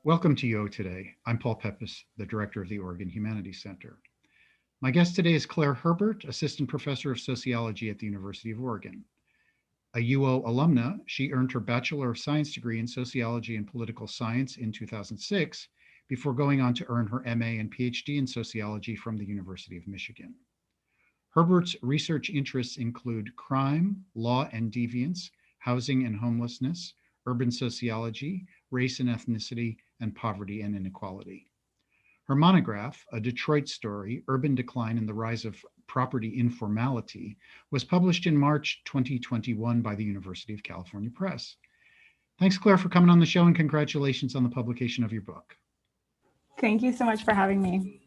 Welcome to YO Today. I'm Paul Pepis, the director of the Oregon Humanities Center. My guest today is Claire Herbert, assistant professor of sociology at the University of Oregon. A UO alumna, she earned her Bachelor of Science degree in sociology and political science in 2006 before going on to earn her MA and PhD in sociology from the University of Michigan. Herbert's research interests include crime, law and deviance, housing and homelessness, urban sociology, race and ethnicity, and poverty and inequality. Her monograph, A Detroit Story, Urban Decline and the Rise of Property Informality, was published in March 2021 by the University of California Press. Thanks, Claire, for coming on the show, and congratulations on the publication of your book. Thank you so much for having me.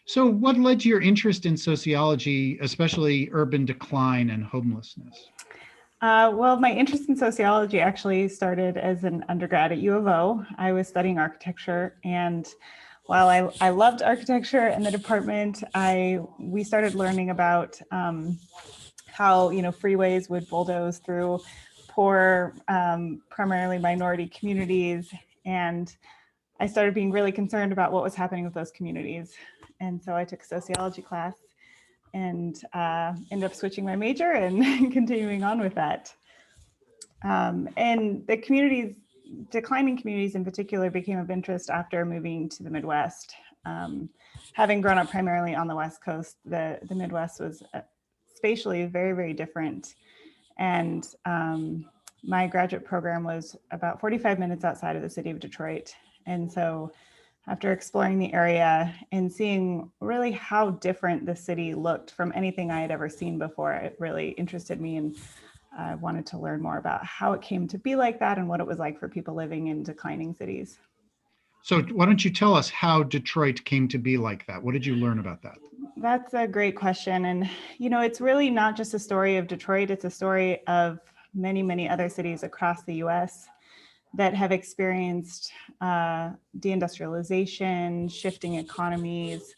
So what led to your interest in sociology, especially urban decline and homelessness? Well, my interest in sociology actually started as an undergrad at U of O. I was studying architecture, and while I loved architecture in the department, we started learning about how freeways would bulldoze through poor, primarily minority communities, and I started being really concerned about what was happening with those communities. And so I took a sociology class and ended up switching my major and continuing on with that. And the communities, declining communities in particular, became of interest after moving to the Midwest. Having grown up primarily on the West Coast, the Midwest was spatially very, very different. And my graduate program was about 45 minutes outside of the city of Detroit. And so after exploring the area and seeing really how different the city looked from anything I had ever seen before, it really interested me, and I wanted to learn more about how it came to be like that and what it was like for people living in declining cities. So why don't you tell us how Detroit came to be like that? What did you learn about that? That's a great question. And, it's really not just a story of Detroit, it's a story of many, many other cities across the US that have experienced deindustrialization, shifting economies,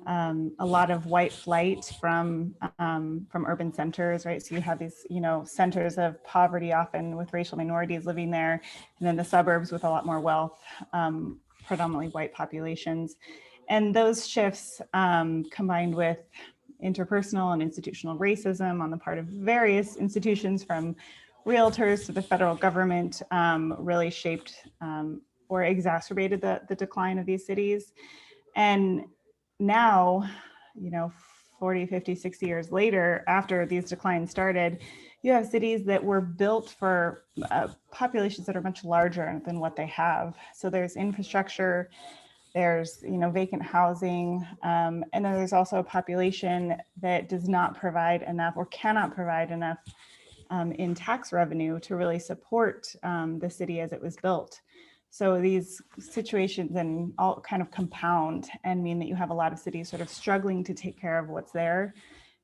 a lot of white flight from urban centers, right? So you have these, centers of poverty, often with racial minorities living there, and then the suburbs with a lot more wealth, predominantly white populations. And those shifts combined with interpersonal and institutional racism on the part of various institutions, from realtors to the federal government, really shaped or exacerbated the decline of these cities. And now, 40, 50, 60 years later, after these declines started, you have cities that were built for populations that are much larger than what they have. So there's infrastructure, there's vacant housing, and then there's also a population that does not provide enough or cannot provide enough in tax revenue to really support the city as it was built. So these situations then all kind of compound and mean that you have a lot of cities sort of struggling to take care of what's there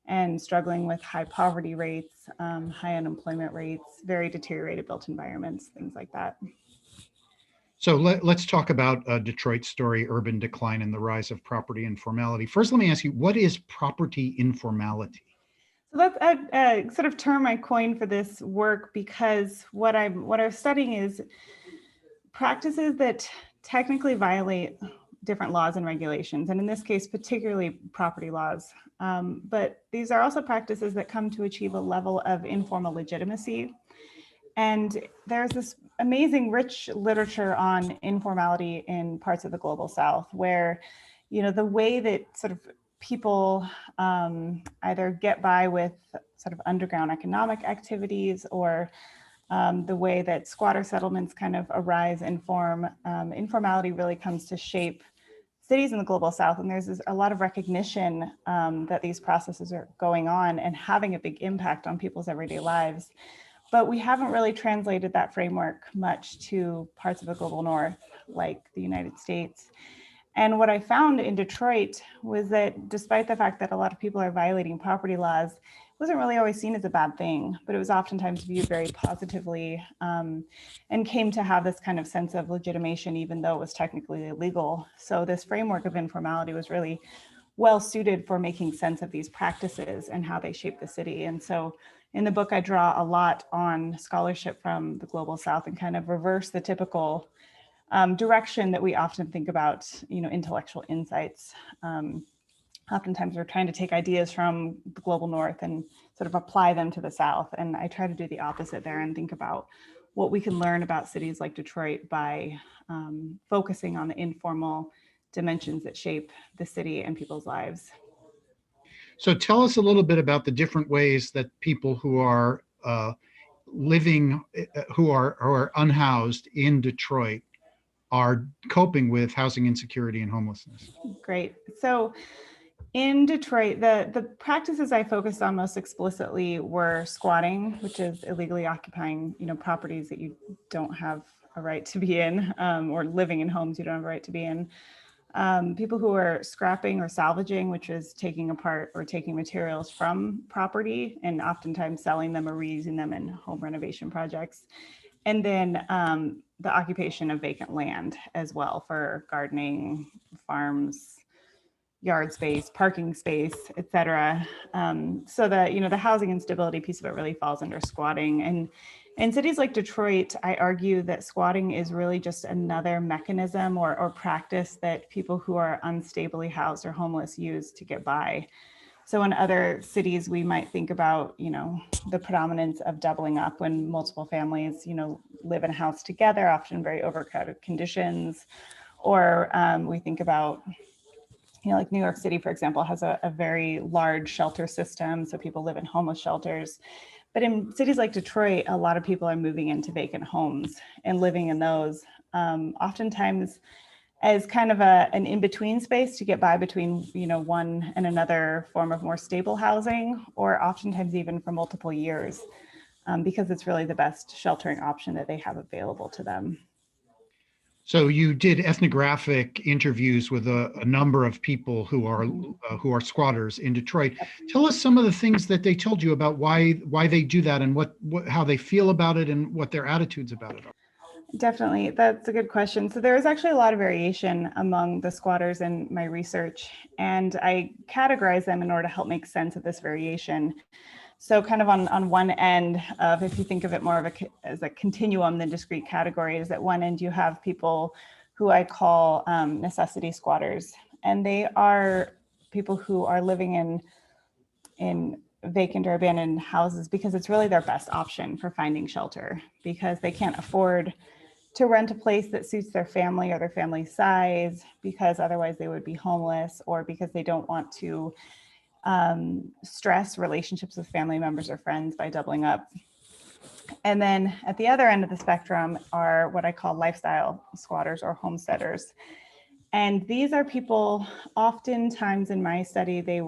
and struggling with high poverty rates, high unemployment rates, very deteriorated built environments, things like that. So let's talk about Detroit Story, Urban Decline and the Rise of Property Informality. First, let me ask you, what is property informality? So that's a sort of term I coined for this work, because what I'm studying is practices that technically violate different laws and regulations, and in this case, particularly property laws. But these are also practices that come to achieve a level of informal legitimacy. And there's this amazing rich literature on informality in parts of the global South, where, the way that sort of people either get by with sort of underground economic activities, or the way that squatter settlements kind of arise and form, informality really comes to shape cities in the global South. And there's a lot of recognition that these processes are going on and having a big impact on people's everyday lives. But we haven't really translated that framework much to parts of the global North, like the United States. And what I found in Detroit was that despite the fact that a lot of people are violating property laws, it wasn't really always seen as a bad thing, but it was oftentimes viewed very positively, and came to have this kind of sense of legitimation, even though it was technically illegal. So this framework of informality was really well suited for making sense of these practices and how they shape the city. And so in the book, I draw a lot on scholarship from the global South and kind of reverse the typical direction that we often think about, intellectual insights. Oftentimes we're trying to take ideas from the global north and sort of apply them to the south. And I try to do the opposite there and think about what we can learn about cities like Detroit by focusing on the informal dimensions that shape the city and people's lives. So tell us a little bit about the different ways that people who are living, who are unhoused in Detroit are coping with housing insecurity and homelessness. Great. So in Detroit, the practices I focused on most explicitly were squatting, which is illegally occupying, properties that you don't have a right to be in, or living in homes you don't have a right to be in. People who are scrapping or salvaging, which is taking apart or taking materials from property and oftentimes selling them or reusing them in home renovation projects. And then the occupation of vacant land as well for gardening, farms, yard space, parking space, et cetera. So the housing instability piece of it really falls under squatting. And in cities like Detroit, I argue that squatting is really just another mechanism or practice that people who are unstably housed or homeless use to get by. So in other cities, we might think about, the predominance of doubling up when multiple families, live in a house together, often very overcrowded conditions. Or we think about, like New York City, for example, has a very large shelter system. So people live in homeless shelters. But in cities like Detroit, a lot of people are moving into vacant homes and living in those, oftentimes as kind of an in-between space to get by between, one and another form of more stable housing, or oftentimes even for multiple years, because it's really the best sheltering option that they have available to them. So you did ethnographic interviews with a number of people who are squatters in Detroit. Tell us some of the things that they told you about why they do that and what how they feel about it and what their attitudes about it are. Definitely, that's a good question. So there is actually a lot of variation among the squatters in my research, and I categorize them in order to help make sense of this variation. So kind of on one end of, if you think of it more of as a continuum than discrete categories, at one end you have people who I call necessity squatters. And they are people who are living in vacant or abandoned houses because it's really their best option for finding shelter, because they can't afford to rent a place that suits their family or their family size, because otherwise they would be homeless, or because they don't want to stress relationships with family members or friends by doubling up. And then at the other end of the spectrum are what I call lifestyle squatters or homesteaders. And these are people, oftentimes in my study, they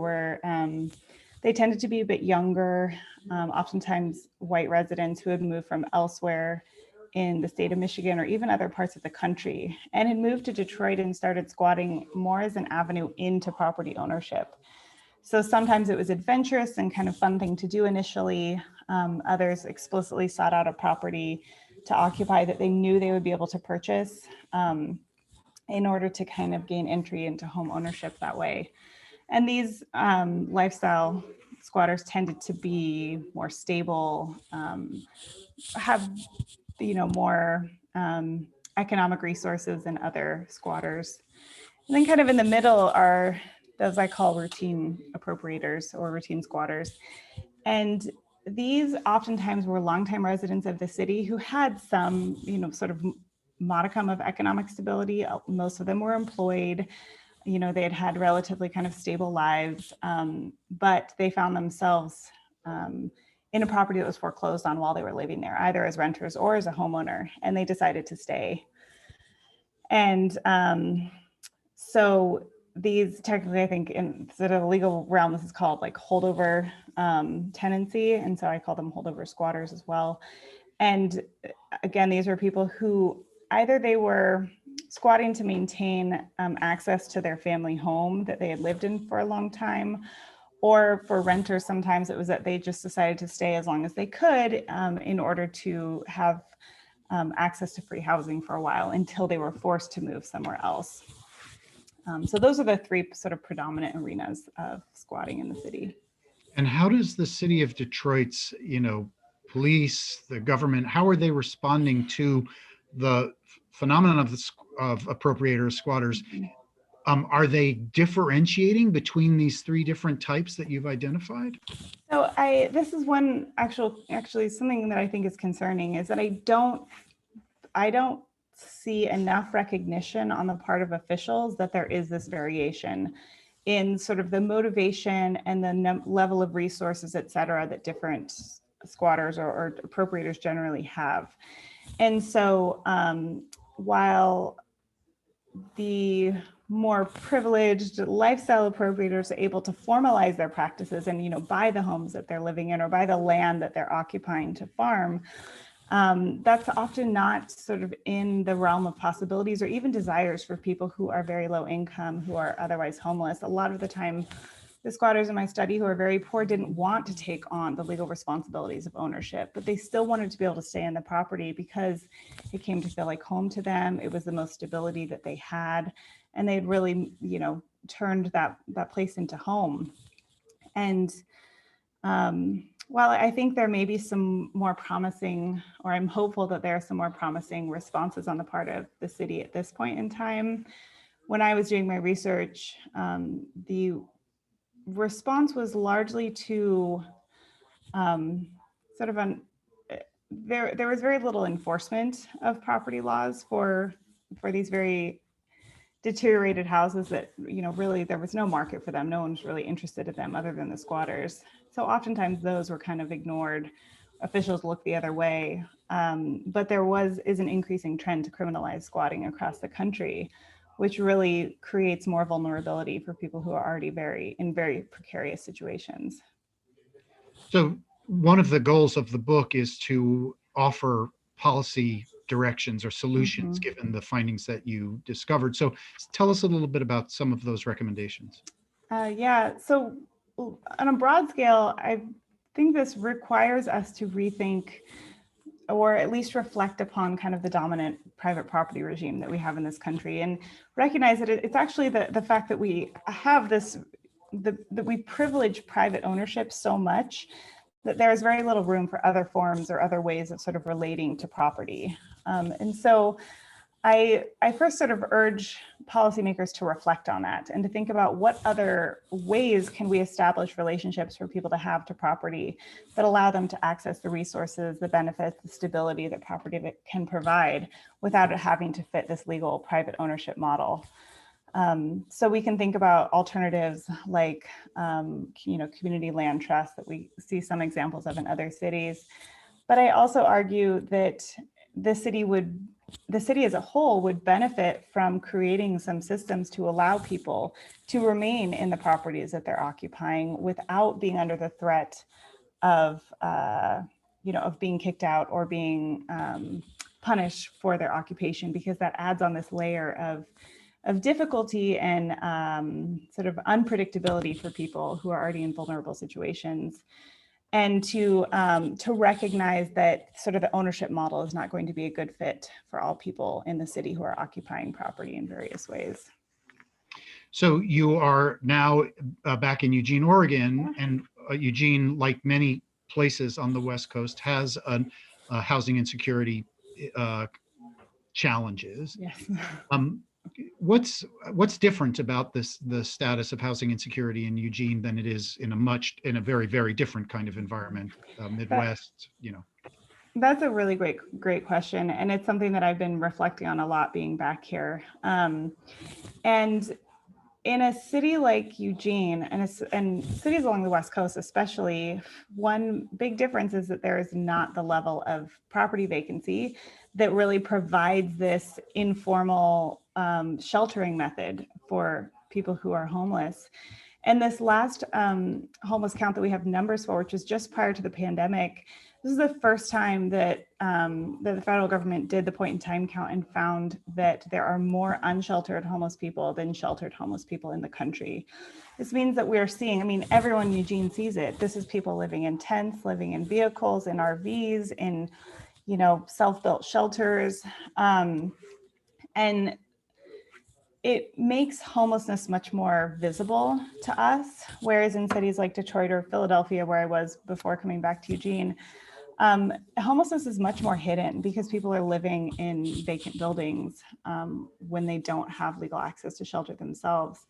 tended to be a bit younger, oftentimes white residents who had moved from elsewhere in the state of Michigan or even other parts of the country, and had moved to Detroit and started squatting more as an avenue into property ownership. So sometimes it was adventurous and kind of fun thing to do initially. Others explicitly sought out a property to occupy that they knew they would be able to purchase in order to kind of gain entry into home ownership that way. And these lifestyle squatters tended to be more stable, have more economic resources than other squatters. And then kind of in the middle are those I call routine appropriators or routine squatters. And these oftentimes were longtime residents of the city who had some, sort of modicum of economic stability. Most of them were employed. They had had relatively kind of stable lives, but they found themselves in a property that was foreclosed on while they were living there, either as renters or as a homeowner, and they decided to stay. And so these technically, I think in sort of the legal realm, this is called like holdover tenancy. And so I call them holdover squatters as well. And again, these are people who either they were squatting to maintain access to their family home that they had lived in for a long time, or for renters, sometimes it was that they just decided to stay as long as they could in order to have access to free housing for a while until they were forced to move somewhere else. So those are the three sort of predominant arenas of squatting in the city. And how does the city of Detroit's, police, the government, how are they responding to the phenomenon of appropriators, squatters, are they differentiating between these three different types that you've identified? So this is one actually something that I think is concerning, is that I don't see enough recognition on the part of officials that there is this variation in sort of the motivation and the level of resources, et cetera, that different squatters or appropriators generally have. And so while the more privileged lifestyle appropriators are able to formalize their practices and, you know, buy the homes that they're living in or buy the land that they're occupying to farm, that's often not sort of in the realm of possibilities or even desires for people who are very low income, who are otherwise homeless. A lot of the time, the squatters in my study who are very poor didn't want to take on the legal responsibilities of ownership, but they still wanted to be able to stay in the property because it came to feel like home to them. It was the most stability that they had, and they'd really, you know, turned that place into home. And while I think there may be some more promising, or I'm hopeful that there are some more promising responses on the part of the city at this point in time, when I was doing my research, the response was largely to sort of there was very little enforcement of property laws for these very deteriorated houses that, you know, really there was no market for them. No one was really interested in them other than the squatters. So oftentimes those were kind of ignored. Officials looked the other way. But there is an increasing trend to criminalize squatting across the country, which really creates more vulnerability for people who are already in very precarious situations. So one of the goals of the book is to offer policy directions or solutions given the findings that you discovered. So tell us a little bit about some of those recommendations. Yeah, so on a broad scale, I think this requires us to rethink or at least reflect upon kind of the dominant private property regime that we have in this country, and recognize that it's actually the fact that we have this, that we privilege private ownership so much that there is very little room for other forms or other ways of sort of relating to property. And so I first sort of urge policymakers to reflect on that and to think about what other ways can we establish relationships for people to have to property that allow them to access the resources, the benefits, the stability that property can provide without it having to fit this legal private ownership model. So we can think about alternatives like, you know, community land trusts that we see some examples of in other cities. But I also argue that the city as a whole would benefit from creating some systems to allow people to remain in the properties that they're occupying without being under the threat of, you know, of being kicked out or being punished for their occupation, because that adds on this layer of difficulty and sort of unpredictability for people who are already in vulnerable situations. And to recognize that sort of the ownership model is not going to be a good fit for all people in the city who are occupying property in various ways. So you are now back in Eugene, Oregon, and Eugene, like many places on the West Coast, has a housing insecurity challenges. Yes. What's different about the status of housing insecurity in Eugene than it is in a very, very different kind of environment, Midwest, you know? That's a really great question. And it's something that I've been reflecting on a lot being back here. And in a city like Eugene and cities along the West Coast, especially, one big difference is that there is not the level of property vacancy that really provides this informal sheltering method for people who are homeless. And this last homeless count that we have numbers for, which was just prior to the pandemic, this is the first time that the federal government did the point in time count and found that there are more unsheltered homeless people than sheltered homeless people in the country. This means that we're seeing, I mean, everyone in Eugene sees it. This is people living in tents, living in vehicles, in RVs, in, you know, self-built shelters. And it makes homelessness much more visible to us, whereas in cities like Detroit or Philadelphia, where I was before coming back to Eugene, Homelessness is much more hidden because people are living in vacant buildings when they don't have legal access to shelter themselves.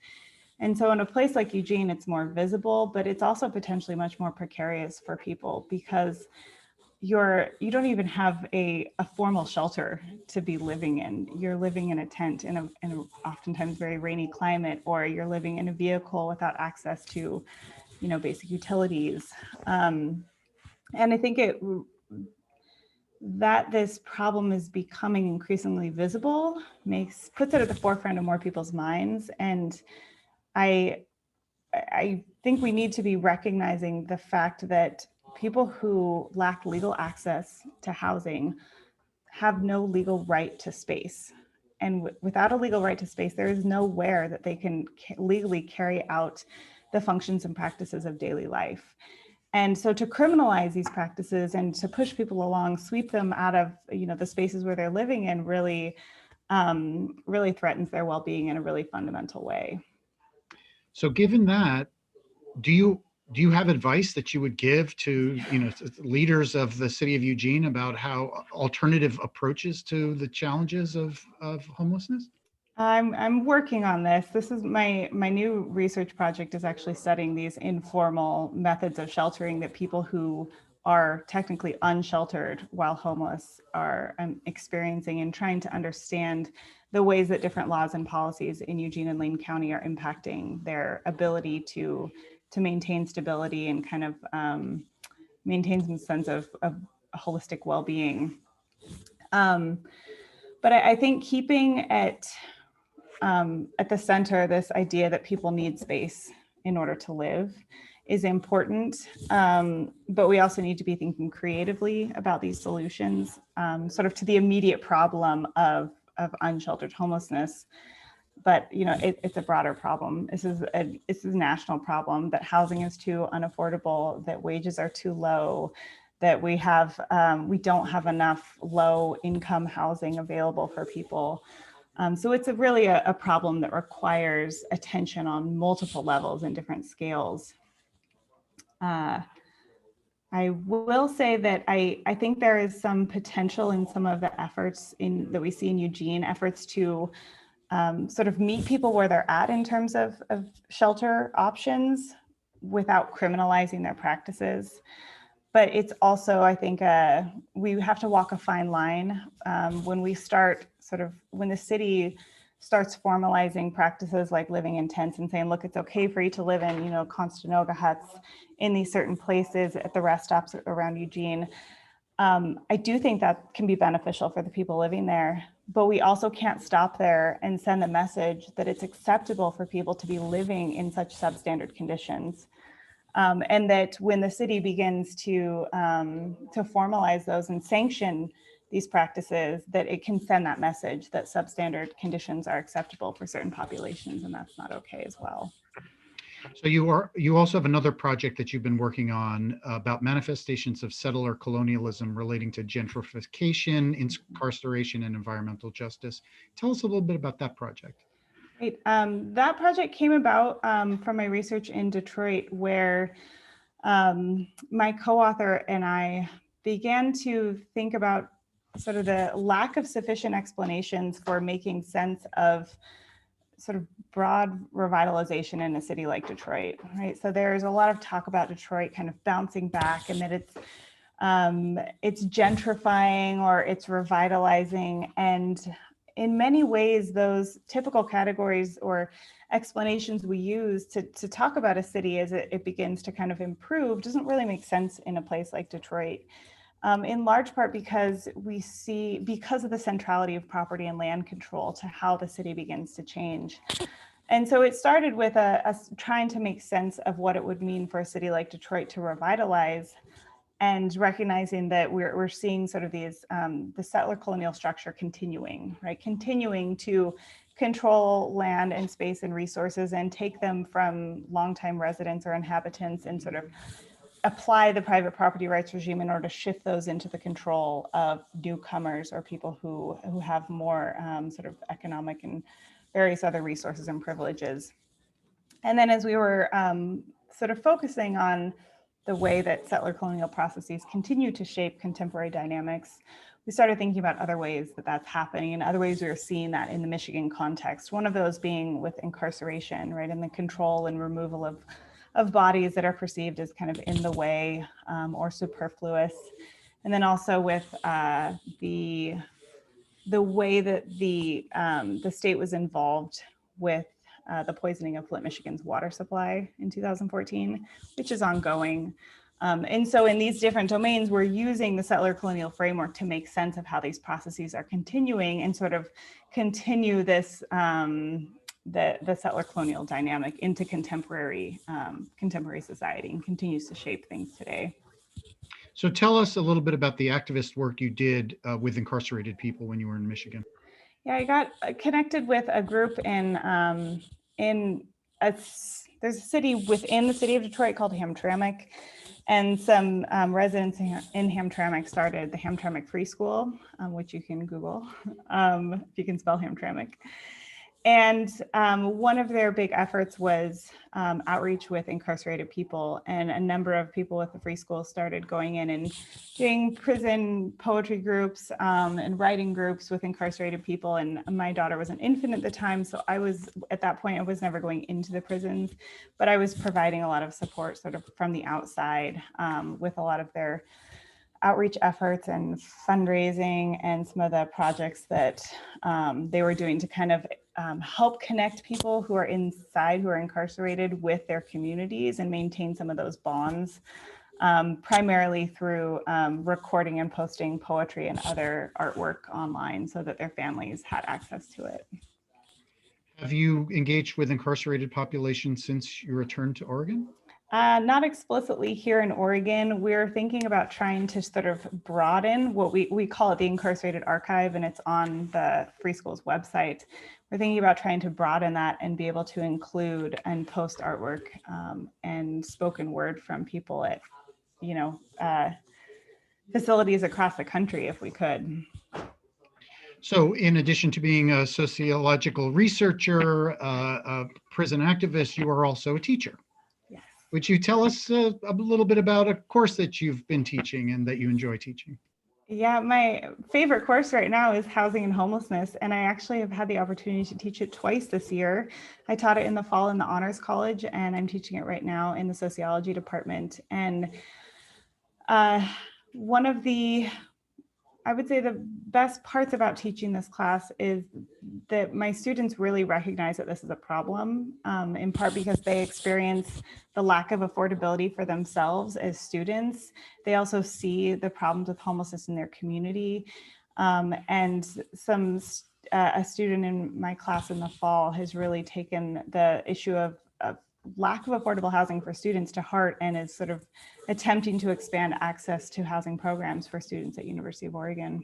And so in a place like Eugene, it's more visible, but it's also potentially much more precarious for people because you don't even have a formal shelter to be living in. You're living in a tent in a oftentimes very rainy climate, or you're living in a vehicle without access to, basic utilities. And I think that this problem is becoming increasingly visible puts it at the forefront of more people's minds. And I think we need to be recognizing the fact that people who lack legal access to housing have no legal right to space. And without a legal right to space, there is nowhere that they can legally carry out the functions and practices of daily life. And so to criminalize these practices and to push people along, sweep them out of the spaces where they're living in really threatens their well-being in a really fundamental way. So given that, do you have advice that you would give to leaders of the city of Eugene about how alternative approaches to the challenges of homelessness? I'm working on this. This is my new research project is actually studying these informal methods of sheltering that people who are technically unsheltered while homeless are experiencing, and trying to understand the ways that different laws and policies in Eugene and Lane County are impacting their ability to maintain stability and kind of maintain some sense of holistic well-being. But I think keeping at the center this idea that people need space in order to live is important. But we also need to be thinking creatively about these solutions, sort of to the immediate problem of unsheltered homelessness. But it's a broader problem. This is a national problem, that housing is too unaffordable, that wages are too low, that we don't have enough low income housing available for people. So it's really a problem that requires attention on multiple levels and different scales. I will say that I think there is some potential in some of the efforts that we see in Eugene, efforts to sort of meet people where they're at in terms of shelter options without criminalizing their practices. But it's also, I think, we have to walk a fine line when the city starts formalizing practices like living in tents and saying, look, it's okay for you to live in, Constanoga huts in these certain places at the rest stops around Eugene. I do think that can be beneficial for the people living there, but we also can't stop there and send a message that it's acceptable for people to be living in such substandard conditions. And that when the city begins to formalize those and sanction these practices, that it can send that message that substandard conditions are acceptable for certain populations, and that's not okay as well. So you also have another project that you've been working on about manifestations of settler colonialism relating to gentrification, incarceration, and environmental justice. Tell us a little bit about that project. Right. That project came about from my research in Detroit, where my co-author and I began to think about sort of the lack of sufficient explanations for making sense of sort of broad revitalization in a city like Detroit, right? So there's a lot of talk about Detroit kind of bouncing back, and that it's gentrifying or it's revitalizing. And in many ways, those typical categories or explanations we use to talk about a city as it begins to kind of improve doesn't really make sense in a place like Detroit. In large part because of the centrality of property and land control to how the city begins to change. And so it started with us trying to make sense of what it would mean for a city like Detroit to revitalize, and recognizing that we're seeing sort of these, the settler colonial structure continuing to control land and space and resources and take them from longtime residents or inhabitants and sort of apply the private property rights regime in order to shift those into the control of newcomers or people who have more sort of economic and various other resources and privileges. And then as we were sort of focusing on the way that settler colonial processes continue to shape contemporary dynamics, we started thinking about other ways that that's happening and other ways we were seeing that in the Michigan context. One of those being with incarceration, right, and the control and removal of bodies that are perceived as kind of in the way or superfluous. And then also with the way that the state was involved with the poisoning of Flint, Michigan's water supply in 2014, which is ongoing. And so in these different domains, we're using the settler colonial framework to make sense of how these processes are continuing and sort of continue this, the settler colonial dynamic into contemporary society and continues to shape things today. So tell us a little bit about the activist work you did with incarcerated people when you were in Michigan. Yeah, I got connected with a group there's a city within the city of Detroit called Hamtramck, and some residents in Hamtramck started the Hamtramck Free School, which you can Google if you can spell Hamtramck. And one of their big efforts was outreach with incarcerated people, and a number of people with the free school started going in and doing prison poetry groups and writing groups with incarcerated people. And my daughter was an infant at the time, so at that point, I was never going into the prisons, but I was providing a lot of support sort of from the outside with a lot of their outreach efforts and fundraising and some of the projects that they were doing to kind of help connect people who are inside, who are incarcerated, with their communities and maintain some of those bonds, primarily through recording and posting poetry and other artwork online so that their families had access to it. Have you engaged with incarcerated populations since you returned to Oregon? Not explicitly here in Oregon. We're thinking about trying to sort of broaden what we call it the Incarcerated Archive, and it's on the Free Schools website. We're thinking about trying to broaden that and be able to include and post artwork and spoken word from people at, facilities across the country if we could. So in addition to being a sociological researcher, a prison activist, you are also a teacher. Yes. Would you tell us a little bit about a course that you've been teaching and that you enjoy teaching? Yeah, my favorite course right now is Housing and Homelessness, and I actually have had the opportunity to teach it twice this year. I taught it in the fall in the Honors College, and I'm teaching it right now in the Sociology department. And one of the, I would say the best parts about teaching this class is that my students really recognize that this is a problem, in part because they experience the lack of affordability for themselves as students. They also see the problems with homelessness in their community. And a student in my class in the fall has really taken the issue of lack of affordable housing for students to heart and is sort of attempting to expand access to housing programs for students at University of Oregon.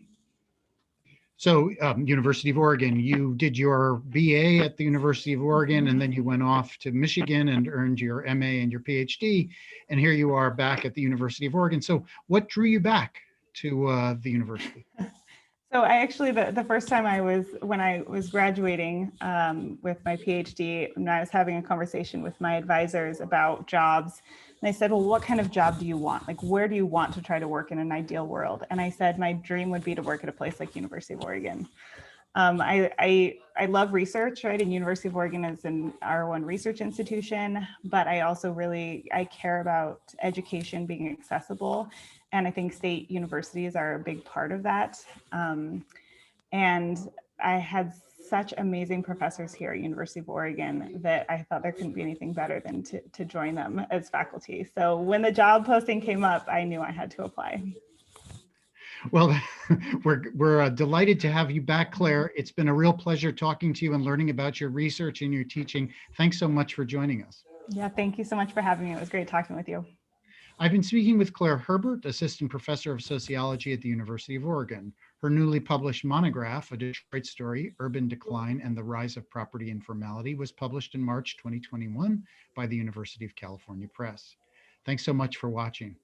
So University of Oregon, you did your BA at the University of Oregon, and then you went off to Michigan and earned your MA and your PhD, and here you are back at the University of Oregon. So what drew you back to the university? So I actually, the first time when I was graduating with my PhD, and I was having a conversation with my advisors about jobs, and I said, well, what kind of job do you want? Like, where do you want to try to work in an ideal world? And I said, my dream would be to work at a place like University of Oregon. I love research, right? And University of Oregon is an R1 research institution, but I also I care about education being accessible. And I think state universities are a big part of that. And I had such amazing professors here at University of Oregon that I thought there couldn't be anything better than to join them as faculty. So when the job posting came up, I knew I had to apply. Well, we're delighted to have you back, Claire. It's been a real pleasure talking to you and learning about your research and your teaching. Thanks so much for joining us. Yeah, thank you so much for having me. It was great talking with you. I've been speaking with Claire Herbert, Assistant Professor of Sociology at the University of Oregon. Her newly published monograph, A Detroit Story, Urban Decline and the Rise of Property Informality, was published in March 2021 by the University of California Press. Thanks so much for watching.